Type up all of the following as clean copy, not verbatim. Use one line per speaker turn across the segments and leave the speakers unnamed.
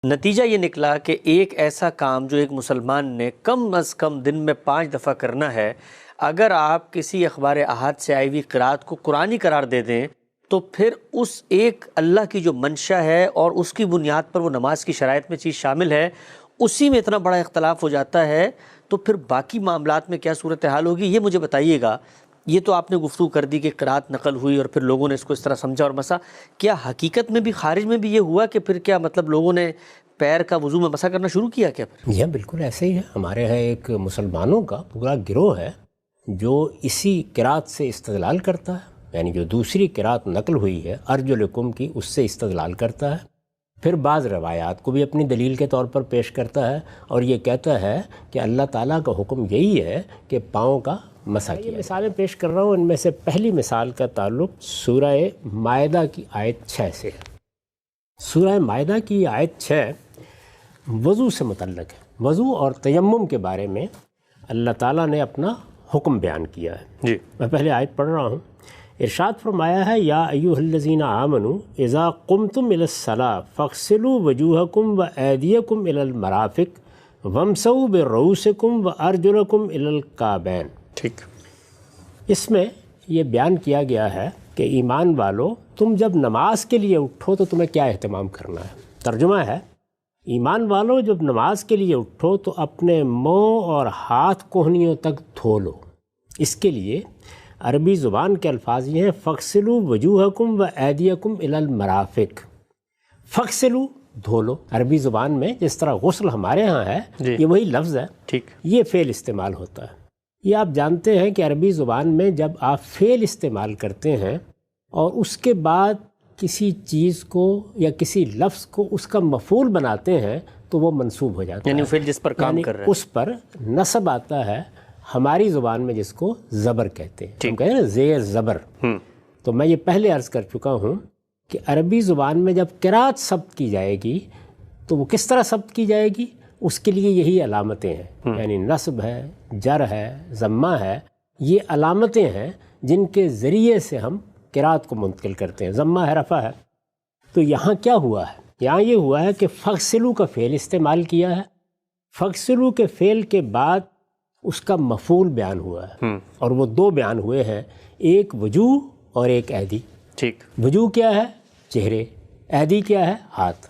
نتیجہ یہ نکلا کہ ایک ایسا کام جو ایک مسلمان نے کم از کم دن میں 5 دفعہ کرنا ہے، اگر آپ کسی اخبار احاد سے آئی ہوئی قرأت کو قرآنی قرار دے دیں تو پھر اس ایک اللہ کی جو منشا ہے اور اس کی بنیاد پر وہ نماز کی شرائط میں چیز شامل ہے، اسی میں اتنا بڑا اختلاف ہو جاتا ہے، تو پھر باقی معاملات میں کیا صورتحال ہوگی یہ مجھے بتائیے گا۔ یہ تو آپ نے گفتگو کر دی کہ قرأت نقل ہوئی اور پھر لوگوں نے اس کو اس طرح سمجھا اور مسا، کیا حقیقت میں بھی خارج میں بھی یہ ہوا کہ پھر کیا مطلب لوگوں نے پیر کا وضو میں مسا کرنا شروع کیا کیا پھر؟
جی بالکل ایسے ہی ہے۔ ہمارے یہاں ایک مسلمانوں کا پورا گروہ ہے جو اسی قرأت سے استدلال کرتا ہے، یعنی جو دوسری قرأت نقل ہوئی ہے ارجلکم کی، اس سے استدلال کرتا ہے، پھر بعض روایات کو بھی اپنی دلیل کے طور پر پیش کرتا ہے اور یہ کہتا ہے کہ اللہ تعالیٰ کا حکم یہی ہے کہ پاؤں کا مسح کیا۔ مثالیں پیش کر رہا ہوں، ان میں سے پہلی مثال کا تعلق سورہ مائدہ کی آیت 6 سے ہے۔ سورہ مائدہ کی آیت 6 وضو سے متعلق ہے۔ وضو اور تیمم کے بارے میں اللہ تعالیٰ نے اپنا حکم بیان کیا ہے۔
جی
میں پہلے آیت پڑھ رہا ہوں۔ ارشاد فرمایا ہے، یا ایھا الذین آمنوا اذا قمتم الی الصلاۃ فاغسلوا وجوہکم وایدیکم الی المرافق وامسحوا برؤوسکم وارجلکم الی الکعبین۔
ٹھیک،
اس میں یہ بیان کیا گیا ہے کہ ایمان والو، تم جب نماز کے لیے اٹھو تو تمہیں کیا اہتمام کرنا ہے۔ ترجمہ ہے، ایمان والو جب نماز کے لیے اٹھو تو اپنے منہ اور ہاتھ کوہنیوں تک دھو لو۔ اس کے لیے عربی زبان کے الفاظ یہ ہیں، فَاغْسِلُوا وَجُوهَكُمْ وَأَيْدِيَكُمْ إِلَى الْمَرَافِقِ۔ فَاغْسِلُوا دھو لو، عربی زبان میں جس طرح غسل ہمارے ہاں ہے یہ وہی لفظ ہے،
ٹھیک،
یہ فعل استعمال ہوتا ہے۔ یہ آپ جانتے ہیں کہ عربی زبان میں جب آپ فعل استعمال کرتے ہیں اور اس کے بعد کسی چیز کو یا کسی لفظ کو اس کا مفعول بناتے ہیں تو وہ منصوب ہو جاتا ہے،
یعنی فعل جس پر کام کر رہا ہے
اس پر نصب آتا ہے۔ ہماری زبان میں جس کو زبر کہتے ہیں، ہم کہتے ہیں نا زیر زبر۔ تو میں یہ پہلے عرض کر چکا ہوں کہ عربی زبان میں جب قرأت ثبت کی جائے گی تو وہ کس طرح ثبت کی جائے گی، اس کے لیے یہی علامتیں ہیں، یعنی نصب ہے، جر ہے، ضمہ ہے، یہ علامتیں ہیں جن کے ذریعے سے ہم قرأت کو منتقل کرتے ہیں۔ ضمہ ہے، رفع ہے۔ تو یہاں کیا ہوا ہے؟ یہاں یہ ہوا ہے کہ فغسلو کا فعل استعمال کیا ہے۔ فغسلو کے فعل کے بعد اس کا مفعول بیان ہوا ہے، اور وہ دو بیان ہوئے ہیں، ایک وجوہ اور ایک ایدی۔
ٹھیک،
وجوہ کیا ہے؟ چہرے، ایدی کیا ہے؟ ہاتھ۔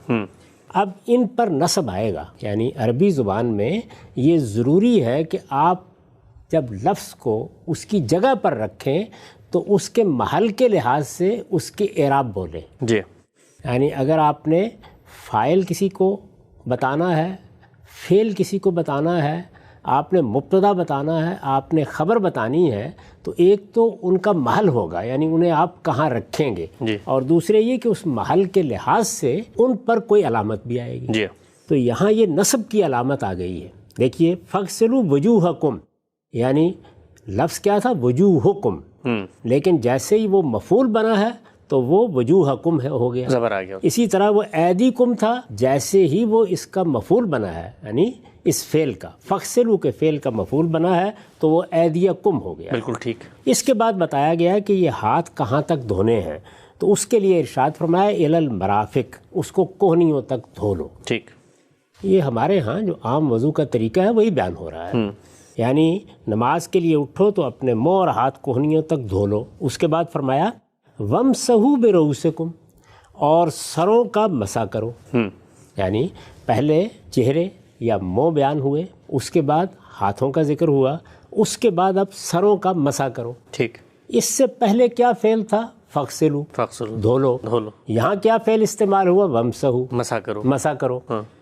اب ان پر نصب آئے گا، یعنی عربی زبان میں یہ ضروری ہے کہ آپ جب لفظ کو اس کی جگہ پر رکھیں تو اس کے محل کے لحاظ سے اس کے اعراب بولیں۔
جی،
یعنی اگر آپ نے فاعل کسی کو بتانا ہے، فعل کسی کو بتانا ہے، آپ نے مبتدا بتانا ہے، آپ نے خبر بتانی ہے، تو ایک تو ان کا محل ہوگا، یعنی انہیں آپ کہاں رکھیں گے، اور دوسرے یہ کہ اس محل کے لحاظ سے ان پر کوئی علامت بھی آئے گی۔ تو یہاں یہ نصب کی علامت آ گئی ہے۔ دیکھیے، فَاغْسِلُوا وُجُوهَكُمْ، یعنی لفظ کیا تھا؟ وجوہکم، لیکن جیسے ہی وہ مفعول بنا ہے تو وہ وجوہکم ہو گیا، زبر آ گیا۔ اسی طرح وہ ایدیکم تھا، جیسے ہی وہ اس کا مفعول بنا ہے، یعنی اس فعل کا، فغسلوا کے فعل کا مفعول بنا ہے تو وہ ایدیکم ہو گیا۔
بالکل ٹھیک۔
اس کے بعد بتایا گیا ہے کہ یہ ہاتھ کہاں تک دھونے ہیں، تو اس کے لیے ارشاد فرمایا الی المرافق، اس کو کوہنیوں تک دھو لو۔
ٹھیک،
یہ ہمارے ہاں جو عام وضو کا طریقہ ہے وہی بیان ہو رہا ہے، یعنی نماز کے لیے اٹھو تو اپنے منہ اور ہاتھ کوہنیوں تک دھو لو۔ اس کے بعد فرمایا وَامْسَحُوا بِرُؤُوسِكُمْ، اور سروں کا مسح کرو، یعنی پہلے چہرے یا منہ بیان ہوئے، اس کے بعد ہاتھوں کا ذکر ہوا، اس کے بعد اب سروں کا مسح کرو۔
ٹھیک،
اس سے پہلے کیا فعل تھا؟ فَاغْسِلُوا، دھو لو۔ یہاں کیا فعل استعمال ہوا؟ وَامْسَحُوا، مسح کرو۔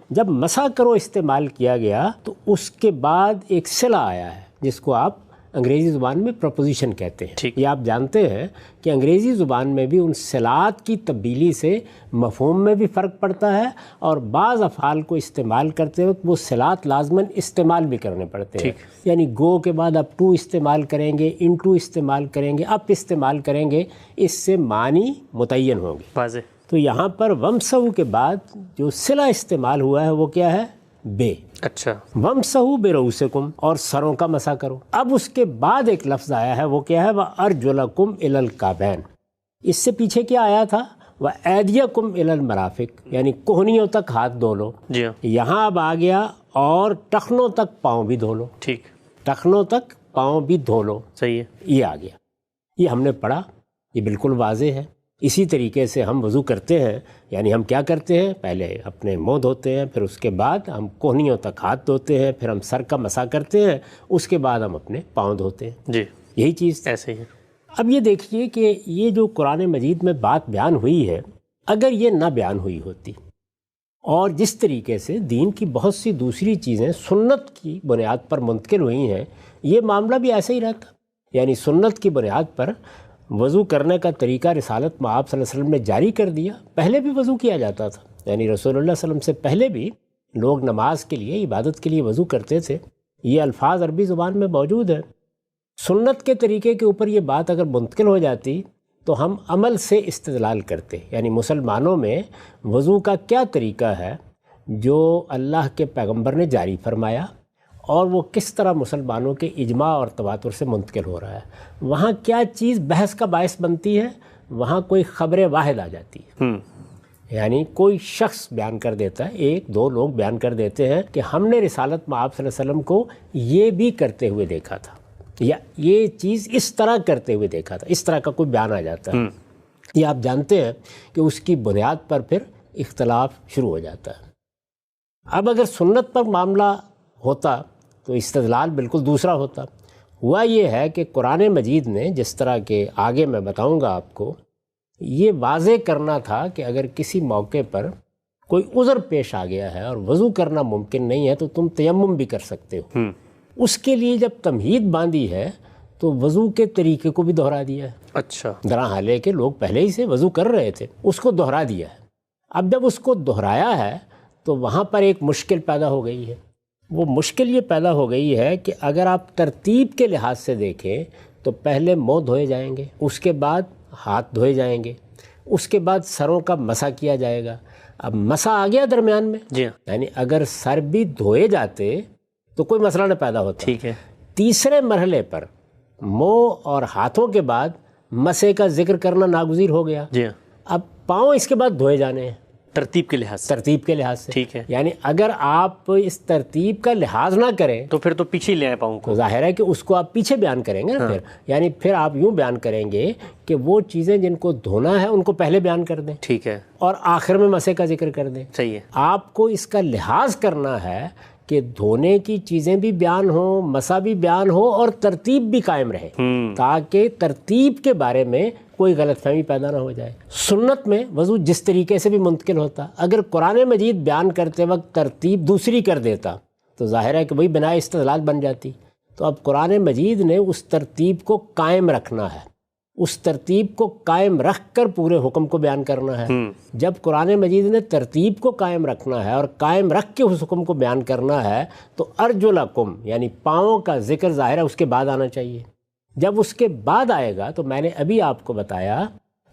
جب مسح کرو استعمال کیا گیا تو اس کے بعد ایک صلہ آیا ہے جس کو آپ انگریزی زبان میں پروپوزیشن کہتے ہیں۔ یہ آپ جانتے ہیں کہ انگریزی زبان میں بھی ان صلات کی تبدیلی سے مفہوم میں بھی فرق پڑتا ہے، اور بعض افعال کو استعمال کرتے وقت وہ صلات لازماً استعمال بھی کرنے پڑتے ہیں، یعنی گو کے بعد اب ٹو استعمال کریں گے، ان ٹو استعمال کریں گے، اپ استعمال کریں گے، اس سے معنی متعین ہوں گے۔ واضح۔ تو یہاں پر وَامْسَحُوا کے بعد جو صلہ استعمال ہوا ہے وہ کیا ہے؟ بے۔ اچھا، وَامْسَحُوا بِرُؤُوسِكُمْ، اور سروں کا مسح کرو۔ اب اس کے بعد ایک لفظ آیا ہے، وہ کیا ہے؟ وَأَرْجُلَكُمْ إِلَى الْكَعْبَيْنِ۔ اس سے پیچھے کیا آیا تھا؟ وَأَيْدِيَكُمْ إِلَى الْمَرَافِقِ یعنی کوہنیوں تک ہاتھ دھو لو.
جی ہاں
یہاں اب آ گیا اور ٹخنوں تک پاؤں بھی دھو لو.
ٹھیک.
ٹخنوں تک پاؤں بھی دھو لو.
صحیح ہے.
یہ آ گیا. یہ ہم نے پڑھا, یہ بالکل واضح ہے. اسی طریقے سے ہم وضو کرتے ہیں, یعنی ہم کیا کرتے ہیں, پہلے اپنے منہ دھوتے ہیں, پھر اس کے بعد ہم کوہنیوں تک ہاتھ دھوتے ہیں, پھر ہم سر کا مسح کرتے ہیں, اس کے بعد ہم اپنے پاؤں دھوتے ہیں.
جی
یہی چیز
ایسے ہی ہے.
اب یہ دیکھیے کہ یہ جو قرآن مجید میں بات بیان ہوئی ہے, اگر یہ نہ بیان ہوئی ہوتی اور جس طریقے سے دین کی بہت سی دوسری چیزیں سنت کی بنیاد پر منتقل ہوئی ہیں, یہ معاملہ بھی ایسا ہی رہتا. یعنی سنت کی بنیاد پر وضو کرنے کا طریقہ رسالت میں آپ صلی اللہ علیہ وسلم نے جاری کر دیا. پہلے بھی وضو کیا جاتا تھا, یعنی رسول اللہ صلی اللہ علیہ وسلم سے پہلے بھی لوگ نماز کے لیے, عبادت کے لیے وضو کرتے تھے. یہ الفاظ عربی زبان میں موجود ہیں. سنت کے طریقے کے اوپر یہ بات اگر منتقل ہو جاتی تو ہم عمل سے استدلال کرتے, یعنی مسلمانوں میں وضو کا کیا طریقہ ہے جو اللہ کے پیغمبر نے جاری فرمایا, اور وہ کس طرح مسلمانوں کے اجماع اور تواتر سے منتقل ہو رہا ہے. وہاں کیا چیز بحث کا باعث بنتی ہے, وہاں کوئی خبر واحد آ جاتی ہے. یعنی کوئی شخص بیان کر دیتا ہے, ایک دو لوگ بیان کر دیتے ہیں کہ ہم نے رسالت میں آپ صلی اللہ علیہ وسلم کو یہ بھی کرتے ہوئے دیکھا تھا, یا یہ چیز اس طرح کرتے ہوئے دیکھا تھا. اس طرح کا کوئی بیان آ جاتا ہے. یہ آپ جانتے ہیں کہ اس کی بنیاد پر پھر اختلاف شروع ہو جاتا ہے. اب اگر سنت پر معاملہ ہوتا تو استدلال بالکل دوسرا ہوتا. ہوا یہ ہے کہ قرآن مجید نے, جس طرح کہ آگے میں بتاؤں گا آپ کو, یہ واضح کرنا تھا کہ اگر کسی موقع پر کوئی عذر پیش آ گیا ہے اور وضو کرنا ممکن نہیں ہے تو تم تیمم بھی کر سکتے ہو. اس کے لیے جب تمہید باندھی ہے تو وضو کے طریقے کو بھی دہرا دیا ہے.
اچھا.
درا حالے کہ لوگ پہلے ہی سے وضو کر رہے تھے, اس کو دہرا دیا ہے. اب جب اس کو دہرایا ہے تو وہاں پر ایک مشکل پیدا ہو گئی ہے. وہ مشکل یہ پیدا ہو گئی ہے کہ اگر آپ ترتیب کے لحاظ سے دیکھیں تو پہلے منہ دھوئے جائیں گے, اس کے بعد ہاتھ دھوئے جائیں گے, اس کے بعد سروں کا مسح کیا جائے گا. اب مسح آ گیا درمیان میں, یعنی اگر سر بھی دھوئے جاتے تو کوئی مسئلہ نہ پیدا ہوتا.
ٹھیک ہے.
تیسرے مرحلے پر منہ اور ہاتھوں کے بعد مسح کا ذکر کرنا ناگزیر ہو گیا. اب پاؤں اس کے بعد دھوئے جانے ہیں
ترتیب کے لحاظ سے.
ترتیب کے لحاظ سے.
ٹھیک ہے.
یعنی اگر آپ اس ترتیب کا لحاظ نہ کریں
تو پھر تو پیچھے لے آئے پاؤں کو.
ظاہر ہے کہ اس کو آپ پیچھے بیان کریں گے نا. پھر یعنی پھر آپ یوں بیان کریں گے کہ وہ چیزیں جن کو دھونا ہے ان کو پہلے بیان کر دیں.
ٹھیک ہے.
اور آخر میں مسح کا ذکر کر دیں.
صحیح ہے.
آپ کو اس کا لحاظ کرنا ہے کہ دھونے کی چیزیں بھی بیان ہوں, مسح بھی بیان ہو, اور ترتیب بھی قائم رہے, تاکہ ترتیب کے بارے میں کوئی غلط فہمی پیدا نہ ہو جائے. سنت میں وضو جس طریقے سے بھی منتقل ہوتا, اگر قرآن مجید بیان کرتے وقت ترتیب دوسری کر دیتا تو ظاہر ہے کہ وہی بنا استدلال بن جاتی. تو اب قرآن مجید نے اس ترتیب کو قائم رکھنا ہے, اس ترتیب کو قائم رکھ کر پورے حکم کو بیان کرنا ہے. جب قرآن مجید نے ترتیب کو قائم رکھنا ہے اور قائم رکھ کے اس حکم کو بیان کرنا ہے تو ارجلکم یعنی پاؤں کا ذکر ظاہر ہے اس کے بعد آنا چاہیے. جب اس کے بعد آئے گا تو میں نے ابھی آپ کو بتایا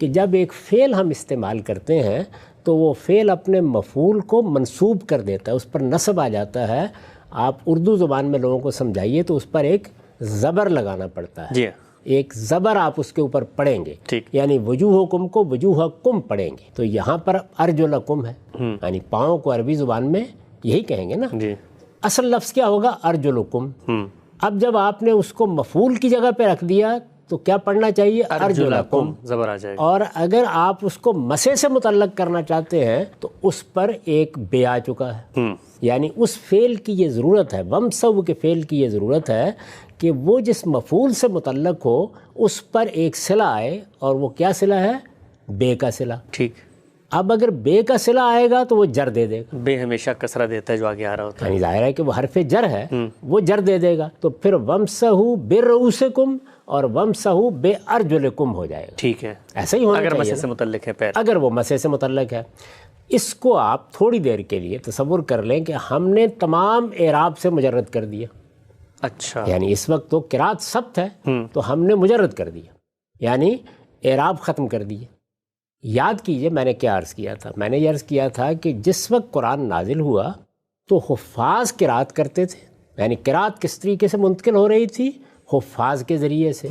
کہ جب ایک فعل ہم استعمال کرتے ہیں تو وہ فعل اپنے مفعول کو منسوب کر دیتا ہے, اس پر نصب آ جاتا ہے. آپ اردو زبان میں لوگوں کو سمجھائیے تو اس پر ایک زبر لگانا پڑتا ہے. ایک زبر آپ اس کے اوپر پڑھیں گے, یعنی وجوہکم کو وجوہکم پڑھیں گے. تو یہاں پر ارجلکم ہے, یعنی پاؤں کو عربی زبان میں یہی کہیں گے نا. اصل لفظ کیا ہوگا؟ ارجلکم. اب جب آپ نے اس کو مفعول کی جگہ پہ رکھ دیا تو کیا پڑھنا چاہیے؟ ارجلکم
زبر آ جائے گا. اور
اگر آپ اس کو مسح سے متعلق کرنا چاہتے ہیں تو اس پر ایک بے آ چکا ہے. یعنی اس فعل کی یہ ضرورت ہے, ومسو کے فعل کی یہ ضرورت ہے کہ وہ جس مفعول سے متعلق ہو اس پر ایک صلہ آئے, اور وہ کیا صلہ ہے؟ بے کا صلہ.
ٹھیک.
اب اگر بے کا صلہ آئے گا تو وہ جر دے دے گا.
بے ہمیشہ کسرہ دیتا ہے جو آگے آ رہا ہوتا ہے,
یعنی ظاہر ہے کہ وہ حرف جر ہے, وہ جر دے دے گا. تو پھر ومسحوا برؤوسکم اور ومسحوا بارجلکم ہو جائے گا.
ٹھیک ہے.
ایسا ہی ہونا چاہیے
اگر مسح سے متعلق ہے پیر,
اگر وہ مسح سے متعلق ہے. اس کو آپ تھوڑی دیر کے لیے تصور کر لیں کہ ہم نے تمام اعراب سے مجرد کر دیا.
اچھا.
یعنی اس وقت تو قرات ثبت ہے تو ہم نے مجرد کر دیا, یعنی اعراب ختم کر دیے. یاد کیجئے میں نے کیا عرض کیا تھا. میں نے یہ عرض کیا تھا کہ جس وقت قرآن نازل ہوا تو حفاظ قرات کرتے تھے, یعنی قرات کس طریقے سے منتقل ہو رہی تھی؟ حفاظ کے ذریعے سے.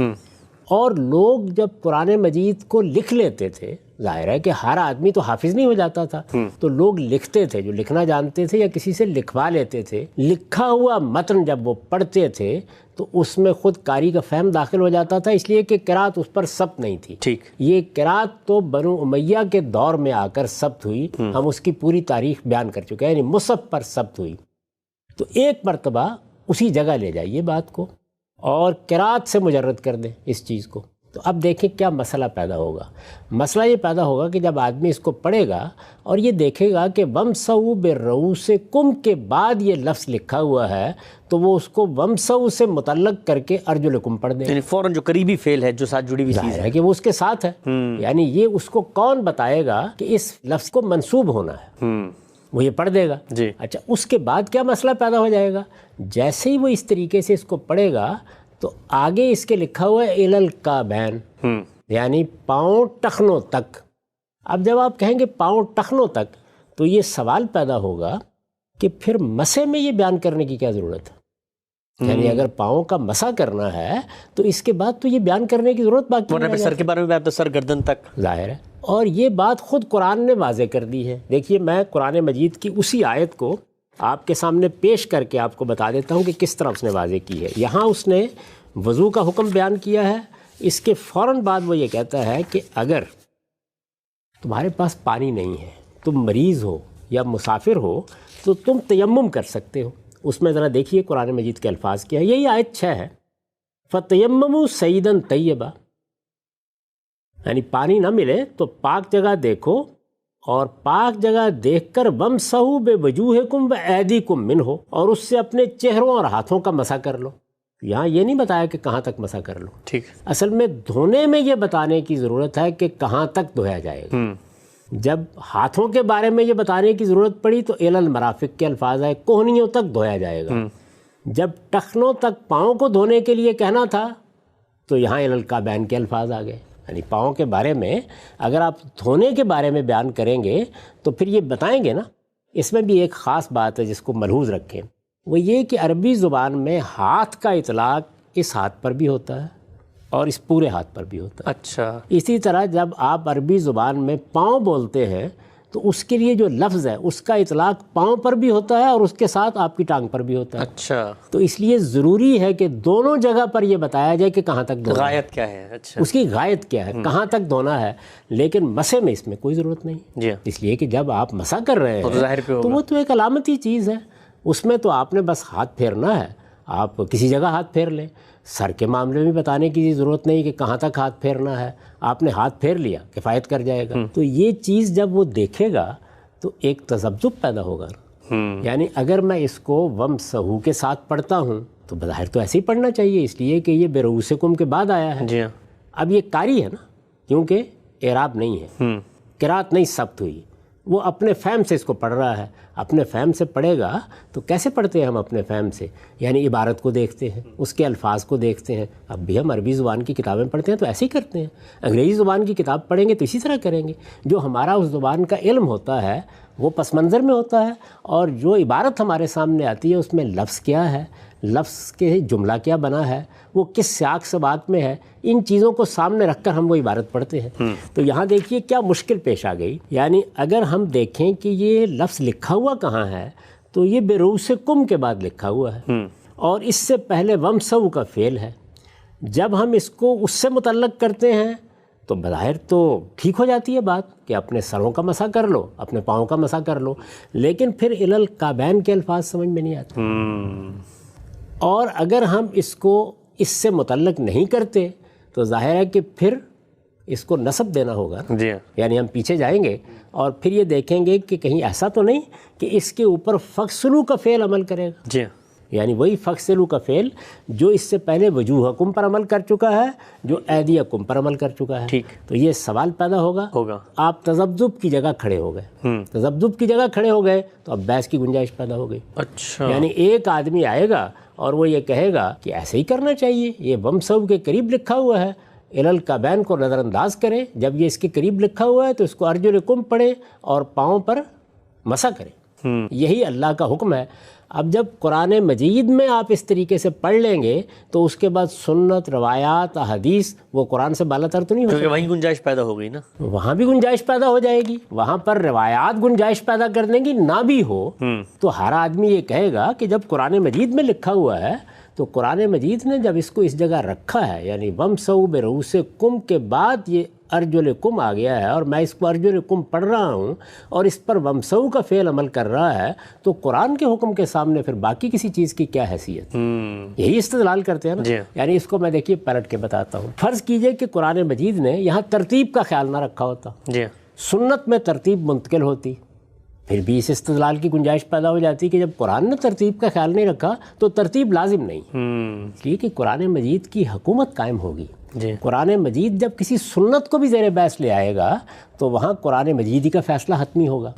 اور لوگ جب قرآن مجید کو لکھ لیتے تھے, ظاہر ہے کہ ہر آدمی تو حافظ نہیں ہو جاتا تھا، تو لوگ لکھتے تھے، جو لکھنا جانتے تھے یا کسی سے لکھوا لیتے تھے، لکھا ہوا متن جب وہ پڑھتے تھے تو اس میں خود قاری کا فہم داخل ہو جاتا تھا، اس لیے کہ قرات اس پر ثبت نہیں تھی۔
ٹھیک،
یہ قرات تو بنو امیہ کے دور میں آ کر ثبت ہوئی، ہم اس کی پوری تاریخ بیان کر چکے ہیں، یعنی مصحف پر ثبت ہوئی۔ تو ایک مرتبہ اسی جگہ لے جائیے بات کو اور قرات سے مجرد کر دیں اس چیز کو، تو اب دیکھیں کیا مسئلہ پیدا ہوگا۔ مسئلہ یہ پیدا ہوگا کہ جب آدمی اس کو پڑھے گا اور یہ دیکھے گا کہ وَمْسَحُوا بِرُؤُوسِکُم کے بعد یہ لفظ لکھا ہوا ہے، تو وہ اس کو وَمْسَحُوا سے متعلق کر کے ارجلکم پڑھ دیں،
یعنی فوراً جو قریبی فعل ہے جو ساتھ جڑی ہوئی چیز
ہے کہ وہ اس کے ساتھ ہے، یعنی یہ اس کو کون بتائے گا کہ اس لفظ کو منسوب ہونا ہے، وہ یہ پڑھ دے گا
جی۔
اچھا، اس کے بعد کیا مسئلہ پیدا ہو جائے گا؟ جیسے ہی وہ اس طریقے سے اس کو پڑھے گا تو آگے اس کے لکھا ہوا ہے اِلَى الْكَعْبَيْنِ، یعنی پاؤں ٹخنوں تک۔ اب جب آپ کہیں گے پاؤں ٹخنوں تک تو یہ سوال پیدا ہوگا کہ پھر مسح میں یہ بیان کرنے کی کیا ضرورت ہے؟ یعنی اگر پاؤں کا مسح کرنا ہے تو اس کے بعد تو یہ بیان کرنے کی ضرورت باقی نہیں ہے،
سر کے بارے میں بیان تو سر گردن تک
ظاہر ہے، اور یہ بات خود قرآن نے واضح کر دی ہے۔ دیکھیے میں قرآن مجید کی اسی آیت کو آپ کے سامنے پیش کر کے آپ کو بتا دیتا ہوں کہ کس طرح اس نے واضح کی ہے۔ یہاں اس نے وضو کا حکم بیان کیا ہے، اس کے فوراً بعد وہ یہ کہتا ہے کہ اگر تمہارے پاس پانی نہیں ہے، تم مریض ہو یا مسافر ہو تو تم تیمم کر سکتے ہو۔ اس میں ذرا دیکھیے قرآن مجید کے الفاظ کیا ہے، یہی آیت 6 ہے، فَتَيَمَّمُوا صَعِيدًا طَيِّبًا، یعنی پانی نہ ملے تو پاک جگہ دیکھو اور پاک جگہ دیکھ کر وَامْسَحُوا بِوُجُوهِكُمْ وَأَيْدِيكُمْ مِنْهُ، اور اس سے اپنے چہروں اور ہاتھوں کا مسح کر لو۔ یہاں یہ نہیں بتایا کہ کہاں تک مسح کر لو،
ٹھیک،
اصل میں دھونے میں یہ بتانے کی ضرورت ہے کہ کہاں تک دھویا جائے گا۔ جب ہاتھوں کے بارے میں یہ بتانے کی ضرورت پڑی تو اِلَى الْمَرَافِق کے الفاظ آئے، کوہنیوں تک دھویا جائے گا۔ جب ٹخنوں تک پاؤں کو دھونے کے لیے کہنا تھا تو یہاں اِلَى الْكَعْبَيْن کے الفاظ آ گئے، یعنی پاؤں کے بارے میں اگر آپ دھونے کے بارے میں بیان کریں گے تو پھر یہ بتائیں گے نا۔ اس میں بھی ایک خاص بات ہے جس کو ملحوظ رکھیں، وہ یہ کہ عربی زبان میں ہاتھ کا اطلاق اس ہاتھ پر بھی ہوتا ہے اور اس پورے ہاتھ پر بھی ہوتا ہے۔
اچھا،
اسی طرح جب آپ عربی زبان میں پاؤں بولتے ہیں تو اس کے لیے جو لفظ ہے اس کا اطلاق پاؤں پر بھی ہوتا ہے اور اس کے ساتھ آپ کی ٹانگ پر بھی ہوتا ہے۔
اچھا،
تو اس لیے ضروری ہے کہ دونوں جگہ پر یہ بتایا جائے کہ کہاں تک دھونا ہے،
غایت کیا ہے، اچھا،
اس کی غایت کیا ہے، کہاں تک دھونا ہے۔ لیکن مسح میں اس میں کوئی ضرورت نہیں،
جی،
اس لیے کہ جب آپ مسح کر رہے
ظاہر پہ
ہیں تو وہ تو ایک علامتی چیز ہے، اس میں تو آپ نے بس ہاتھ پھیرنا ہے، آپ کسی جگہ ہاتھ پھیر لیں۔ سر کے معاملے میں بتانے کی ضرورت نہیں کہ کہاں تک ہاتھ پھیرنا ہے، آپ نے ہاتھ پھیر لیا کفایت کر جائے گا۔ تو یہ چیز جب وہ دیکھے گا تو ایک تذبذب پیدا ہوگا، یعنی اگر میں اس کو وَامْسَحُوا کے ساتھ پڑھتا ہوں تو بظاہر تو ایسے ہی پڑھنا چاہیے، اس لیے کہ یہ بِرُؤُوسِکُم کے بعد آیا ہے۔
جی ہاں،
اب یہ قاری ہے نا، کیونکہ اعراب نہیں ہے، قرات نہیں ثبت ہوئی، وہ اپنے فہم سے اس کو پڑھ رہا ہے۔ اپنے فہم سے پڑھے گا تو کیسے پڑھتے ہیں ہم اپنے فہم سے؟ یعنی عبارت کو دیکھتے ہیں، اس کے الفاظ کو دیکھتے ہیں۔ اب بھی ہم عربی زبان کی کتابیں پڑھتے ہیں تو ایسے ہی کرتے ہیں، انگریزی زبان کی کتاب پڑھیں گے تو اسی طرح کریں گے۔ جو ہمارا اس زبان کا علم ہوتا ہے وہ پس منظر میں ہوتا ہے، اور جو عبارت ہمارے سامنے آتی ہے اس میں لفظ کیا ہے، لفظ کے جملہ کیا بنا ہے، وہ کس سیاق سباق میں ہے، ان چیزوں کو سامنے رکھ کر ہم وہ عبارت پڑھتے ہیں۔ تو یہاں دیکھیے کیا مشکل پیش آ گئی، یعنی اگر ہم دیکھیں کہ یہ لفظ لکھا ہوا کہاں ہے تو یہ بِرُؤُوسِکُم کے بعد لکھا ہوا ہے، اور اس سے پہلے وَامْسَحُوا کا فعل ہے۔ جب ہم اس کو اس سے متعلق کرتے ہیں تو بظاہر تو ٹھیک ہو جاتی ہے بات کہ اپنے سروں کا مسح کر لو، اپنے پاؤں کا مسح کر لو، لیکن پھر اِلَى الْكَعْبَيْن کے الفاظ سمجھ میں نہیں آتے۔ اور اگر ہم اس کو اس سے متعلق نہیں کرتے تو ظاہر ہے کہ پھر اس کو نسب دینا ہوگا،
جی ہاں،
یعنی ہم پیچھے جائیں گے اور پھر یہ دیکھیں گے کہ کہیں ایسا تو نہیں کہ اس کے اوپر فَاغْسِلُوا کا فعل عمل کرے گا،
جی ہاں،
یعنی وہی فَاغْسِلُوا کا فعل جو اس سے پہلے وجوہکم پر عمل کر چکا ہے، جو ایدیکم پر عمل کر چکا ہے۔
ٹھیک،
تو یہ سوال پیدا ہوگا، آپ تذبذب کی جگہ کھڑے ہو گئے، تذبذب کی جگہ کھڑے ہو گئے تو اب بحث کی گنجائش پیدا ہو گئی۔
اچھا،
یعنی ایک آدمی آئے گا اور وہ یہ کہے گا کہ ایسے ہی کرنا چاہیے، یہ وَامْسَحُوا کے قریب لکھا ہوا ہے، اِلَى الْكَعْبَيْن کو نظر انداز کریں، جب یہ اس کے قریب لکھا ہوا ہے تو اس کو ارجلکم پڑھیں اور پاؤں پر مسح کریں۔ یہی اللہ کا حکم ہے۔ اب جب قرآن مجید میں آپ اس طریقے سے پڑھ لیں گے تو اس کے بعد سنت، روایات، احادیث وہ قرآن سے بالا تر تو نہیں ہو
کیونکہ وہیں گنجائش پیدا ہو گئی نا،
وہاں بھی گنجائش پیدا ہو جائے گی، وہاں پر روایات گنجائش پیدا کر دیں گی، نہ بھی ہو تو ہر آدمی یہ کہے گا کہ جب قرآن مجید میں لکھا ہوا ہے تو قرآن مجید نے جب اس کو اس جگہ رکھا ہے، یعنی وَمْسَحُوا بِرُؤُوسِکُم کے بعد یہ ارجلکم آ گیا ہے اور میں اس کو ارجلکم پڑھ رہا ہوں اور اس پر وَمْسَحُوا کا فعل عمل کر رہا ہے، تو قرآن کے حکم کے سامنے پھر باقی کسی چیز کی کیا حیثیت؟ یہی استدلال کرتے ہیں نا۔ یعنی اس کو میں دیکھیے پلٹ کے بتاتا ہوں۔ فرض کیجئے کہ قرآن مجید نے یہاں ترتیب کا خیال نہ رکھا ہوتا، سنت میں ترتیب منتقل ہوتی، پھر بھی اس استدلال کی گنجائش پیدا ہو جاتی کہ جب قرآن نے ترتیب کا خیال نہیں رکھا تو ترتیب لازم نہیں، اس لیے کہ قرآن مجید کی حکومت قائم ہوگی۔ قرآن مجید جب کسی سنت کو بھی زیر بحث لے آئے گا تو وہاں قرآن مجید ہی کا فیصلہ حتمی ہوگا۔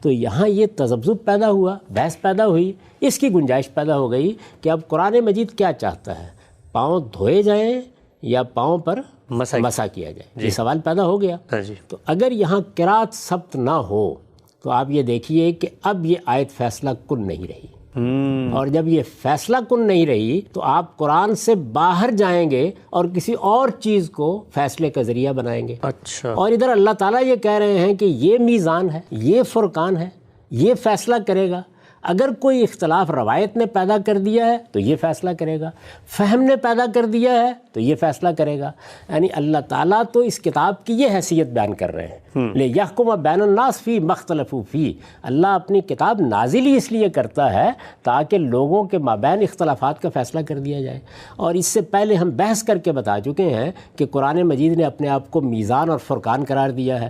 تو یہاں یہ تذبذب پیدا ہوا، بحث پیدا ہوئی، اس کی گنجائش پیدا ہو گئی کہ اب قرآن مجید کیا چاہتا ہے، پاؤں دھوئے جائیں یا پاؤں پر مسح کیا جائے؟ یہ سوال پیدا ہو گیا۔ تو اگر یہاں قرات ثبت نہ ہو تو آپ یہ دیکھیے کہ اب یہ آیت فیصلہ کن نہیں رہی، اور جب یہ فیصلہ کن نہیں رہی تو آپ قرآن سے باہر جائیں گے اور کسی اور چیز کو فیصلے کا ذریعہ بنائیں گے۔ اور ادھر اللہ تعالیٰ یہ کہہ رہے ہیں کہ یہ میزان ہے، یہ فرقان ہے، یہ فیصلہ کرے گا۔ اگر کوئی اختلاف روایت نے پیدا کر دیا ہے تو یہ فیصلہ کرے گا، فہم نے پیدا کر دیا ہے تو یہ فیصلہ کرے گا۔ یعنی اللہ تعالیٰ تو اس کتاب کی یہ حیثیت بیان کر رہے ہیں، لِیَحْکُمَ بَیْنَ النَّاسِ فِیمَا اخْتَلَفُوا فِیہ۔ اللہ اپنی کتاب نازل ہی اس لیے کرتا ہے تاکہ لوگوں کے مابین اختلافات کا فیصلہ کر دیا جائے۔ اور اس سے پہلے ہم بحث کر کے بتا چکے ہیں کہ قرآن مجید نے اپنے آپ کو میزان اور فرقان قرار دیا ہے۔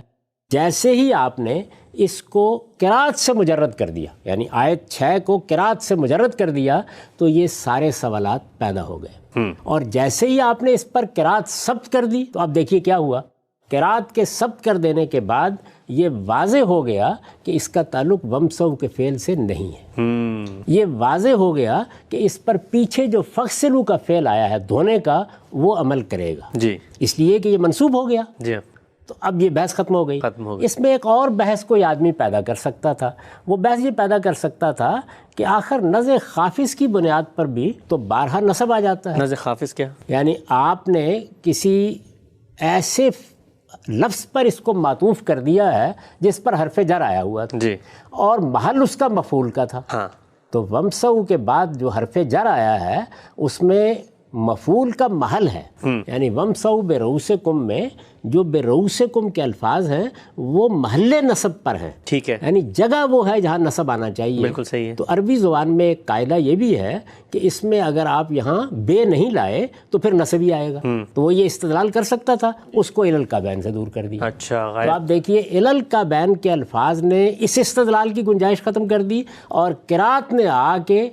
جیسے ہی آپ نے اس کو قرات سے مجرد کر دیا، یعنی آیت 6 کو قرات سے مجرد کر دیا، تو یہ سارے سوالات پیدا ہو گئے۔ اور جیسے ہی آپ نے اس پر قرات ثبت کر دی تو اب دیکھیے کیا ہوا، قرات کے ثبت کر دینے کے بعد یہ واضح ہو گیا کہ اس کا تعلق وَمْسَحُوا کے فعل سے نہیں ہے۔ یہ واضح ہو گیا کہ اس پر پیچھے جو فَغْسِلُوا کا فعل آیا ہے دھونے کا، وہ عمل کرے گا، اس لیے کہ یہ منسوب ہو گیا۔ تو اب یہ بحث ختم ہو گئی۔ اس میں ایک اور بحث کوئی آدمی پیدا کر سکتا تھا، وہ بحث یہ پیدا کر سکتا تھا کہ آخر نزع خافظ کی بنیاد پر بھی تو بارہا نصب آ جاتا ہے۔
نزع خافظ کیا؟
یعنی آپ نے کسی ایسے لفظ پر اس کو معطوف کر دیا ہے جس پر حرف جر آیا ہوا تھا اور محل اس کا مفعول کا تھا۔ تو وَمْسَحُوا کے بعد جو حرف جر آیا ہے اس میں مفعول کا محل ہے، یعنی وَمْسَحُوا بِرُؤُوسِکُم میں جو بِرُؤُوسِکُم کے الفاظ ہیں وہ محل نصب پر ہیں، ٹھیک ہے، یعنی جگہ وہ ہے جہاں نصب آنا چاہیے۔
بالکل صحیح ہے۔
تو عربی زبان میں ایک قاعدہ یہ بھی ہے کہ اس میں اگر آپ یہاں بے نہیں لائے تو پھر نصب ہی آئے گا، تو وہ یہ استدلال کر سکتا تھا، اس کو الل کا بین سے دور کر دیا۔
اچھا،
تو آپ دیکھیے الل کا بین کے الفاظ نے اس استدلال کی گنجائش ختم کر دی اور قرات نے آ کے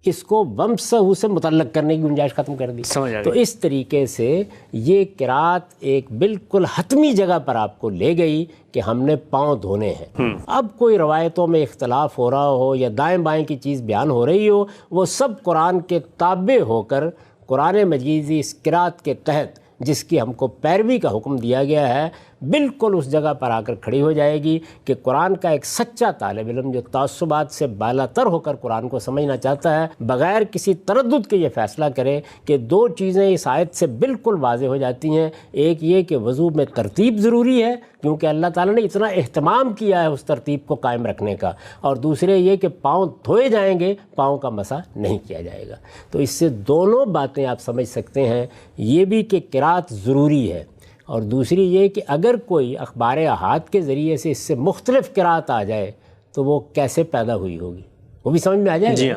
اس کو وَمْسَحُوا سے متعلق کرنے کی گنجائش ختم کر دی۔ تو اس طریقے سے یہ قرات ایک بالکل حتمی جگہ پر آپ کو لے گئی کہ ہم نے پاؤں دھونے ہیں۔ اب کوئی روایتوں میں اختلاف ہو رہا ہو یا دائیں بائیں کی چیز بیان ہو رہی ہو، وہ سب قرآن کے تابع ہو کر قرآن مجید اس قرات کے تحت جس کی ہم کو پیروی کا حکم دیا گیا ہے بالکل اس جگہ پر آ کر کھڑی ہو جائے گی کہ قرآن کا ایک سچا طالب علم جو تعصبات سے بالا تر ہو کر قرآن کو سمجھنا چاہتا ہے، بغیر کسی تردد کے یہ فیصلہ کرے کہ دو چیزیں اس آیت سے بالکل واضح ہو جاتی ہیں۔ ایک یہ کہ وضو میں ترتیب ضروری ہے کیونکہ اللہ تعالیٰ نے اتنا اہتمام کیا ہے اس ترتیب کو قائم رکھنے کا، اور دوسرے یہ کہ پاؤں دھوئے جائیں گے، پاؤں کا مسح نہیں کیا جائے گا۔ تو اس سے دونوں باتیں آپ سمجھ سکتے ہیں، یہ بھی کہ قرات ضروری ہے، اور دوسری یہ کہ اگر کوئی اخبار احاد کے ذریعے سے اس سے مختلف قرات آ جائے تو وہ کیسے پیدا ہوئی ہوگی، وہ بھی سمجھ میں آ جائے گا۔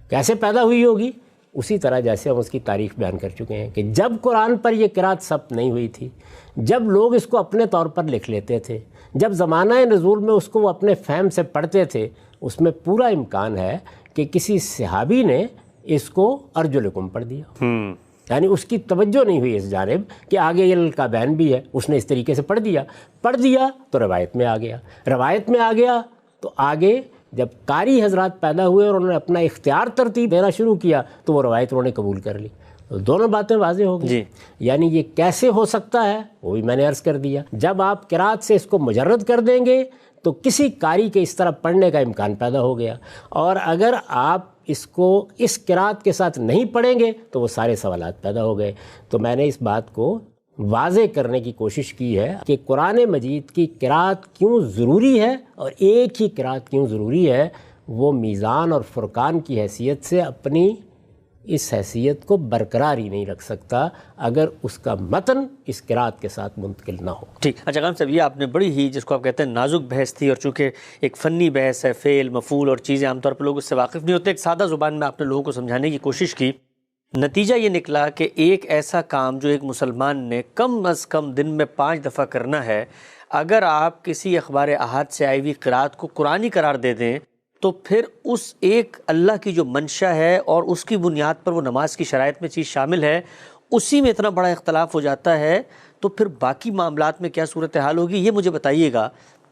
کیسے پیدا ہوئی ہوگی؟ اسی طرح جیسے ہم اس کی تاریخ بیان کر چکے ہیں کہ جب قرآن پر یہ قرات ثبت نہیں ہوئی تھی، جب لوگ اس کو اپنے طور پر لکھ لیتے تھے، جب زمانہ نزول میں اس کو وہ اپنے فہم سے پڑھتے تھے، اس میں پورا امکان ہے کہ کسی صحابی نے اس کو ارجلکم پڑھ دیا، یعنی اس کی توجہ نہیں ہوئی اس جانب کہ آگے الل کا بین بھی ہے، اس نے اس طریقے سے پڑھ دیا تو روایت میں آ گیا تو آگے جب قاری حضرات پیدا ہوئے اور انہوں نے اپنا اختیار ترتیب دینا شروع کیا تو وہ روایت انہوں نے قبول کر لی۔ دونوں باتیں واضح ہو گئی
جی۔
یعنی یہ کیسے ہو سکتا ہے وہ بھی میں نے عرض کر دیا. جب آپ قرات سے اس کو مجرد کر دیں گے تو کسی قاری کے اس طرح پڑھنے کا امکان پیدا ہو گیا، اور اگر آپ اس کو اس قرات کے ساتھ نہیں پڑھیں گے تو وہ سارے سوالات پیدا ہو گئے. تو میں نے اس بات کو واضح کرنے کی کوشش کی ہے کہ قرآن مجید کی قرات کیوں ضروری ہے، اور ایک ہی قرات کیوں ضروری ہے. وہ میزان اور فرقان کی حیثیت سے اپنی اس حیثیت کو برقرار ہی نہیں رکھ سکتا اگر اس کا متن اس قرات کے ساتھ منتقل نہ ہو.
ٹھیک. اچھا غلام صاحب، یہ آپ نے بڑی ہی جس کو آپ کہتے ہیں نازک بحث تھی، اور چونکہ ایک فنی بحث ہے، فعل مفعول اور چیزیں عام طور پر لوگ اس سے واقف نہیں ہوتے، ایک سادہ زبان میں آپ نے لوگوں کو سمجھانے کی کوشش کی. نتیجہ یہ نکلا کہ ایک ایسا کام جو ایک مسلمان نے کم از کم دن میں 5 دفعہ کرنا ہے، اگر آپ کسی اخبار احاد سے آئی ہوئی قرات کو قرآنی قرار دے دیں تو پھر اس ایک اللہ کی جو منشا ہے اور اس کی بنیاد پر وہ نماز کی شرائط میں چیز شامل ہے، اسی میں اتنا بڑا اختلاف ہو جاتا ہے، تو پھر باقی معاملات میں کیا صورتحال ہوگی، یہ مجھے بتائیے گا.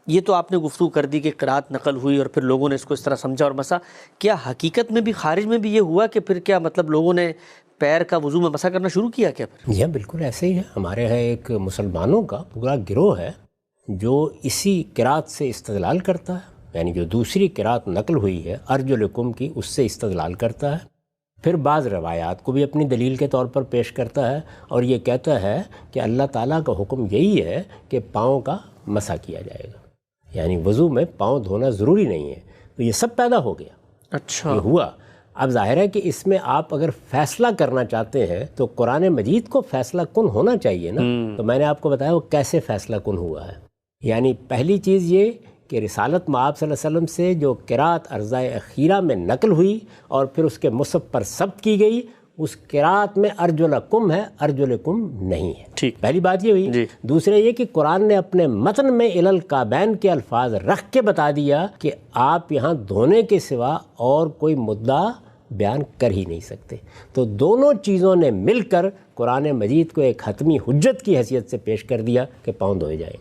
یہ تو آپ نے گفتگو کر دی کہ قرات نقل ہوئی اور پھر لوگوں نے اس کو اس طرح سمجھا اور مسا. کیا حقیقت میں بھی خارج میں بھی یہ ہوا کہ پھر کیا مطلب لوگوں نے پیر کا وضو میں مسا کرنا شروع کیا کیا پھر؟
یہ بالکل ایسے ہی ہے. ہمارے یہاں ایک مسلمانوں کا پورا گروہ ہے جو اسی قرات سے استدلال کرتا ہے، یعنی جو دوسری قرات نقل ہوئی ہے ارجلکم کی، اس سے استدلال کرتا ہے. پھر بعض روایات کو بھی اپنی دلیل کے طور پر پیش کرتا ہے، اور یہ کہتا ہے کہ اللہ تعالیٰ کا حکم یہی ہے کہ پاؤں کا مسح کیا جائے گا، یعنی وضو میں پاؤں دھونا ضروری نہیں ہے. تو یہ سب پیدا ہو گیا.
اچھا.
یہ ہوا. اب ظاہر ہے کہ اس میں آپ اگر فیصلہ کرنا چاہتے ہیں تو قرآن مجید کو فیصلہ کن ہونا چاہیے نا. تو میں نے آپ کو بتایا وہ کیسے فیصلہ کن ہوا ہے. یعنی پہلی چیز یہ کہ رسالت مآب صلی اللہ علیہ وسلم سے جو قرات ارضائے اخیرہ میں نقل ہوئی اور پھر اس کے مصحف پر ثبت کی گئی، اس قرات میں ارجلکم ہے، ارجلکم نہیں ہے.
ٹھیک.
پہلی بات یہ ہوئی. دوسرے یہ کہ قرآن نے اپنے متن میں الی الکعبین کے الفاظ رکھ کے بتا دیا کہ آپ یہاں دھونے کے سوا اور کوئی مدعا بیان کر ہی نہیں سکتے. تو دونوں چیزوں نے مل کر قرآن مجید کو ایک حتمی حجت کی حیثیت سے پیش کر دیا کہ پاؤں دھوئے جائیں.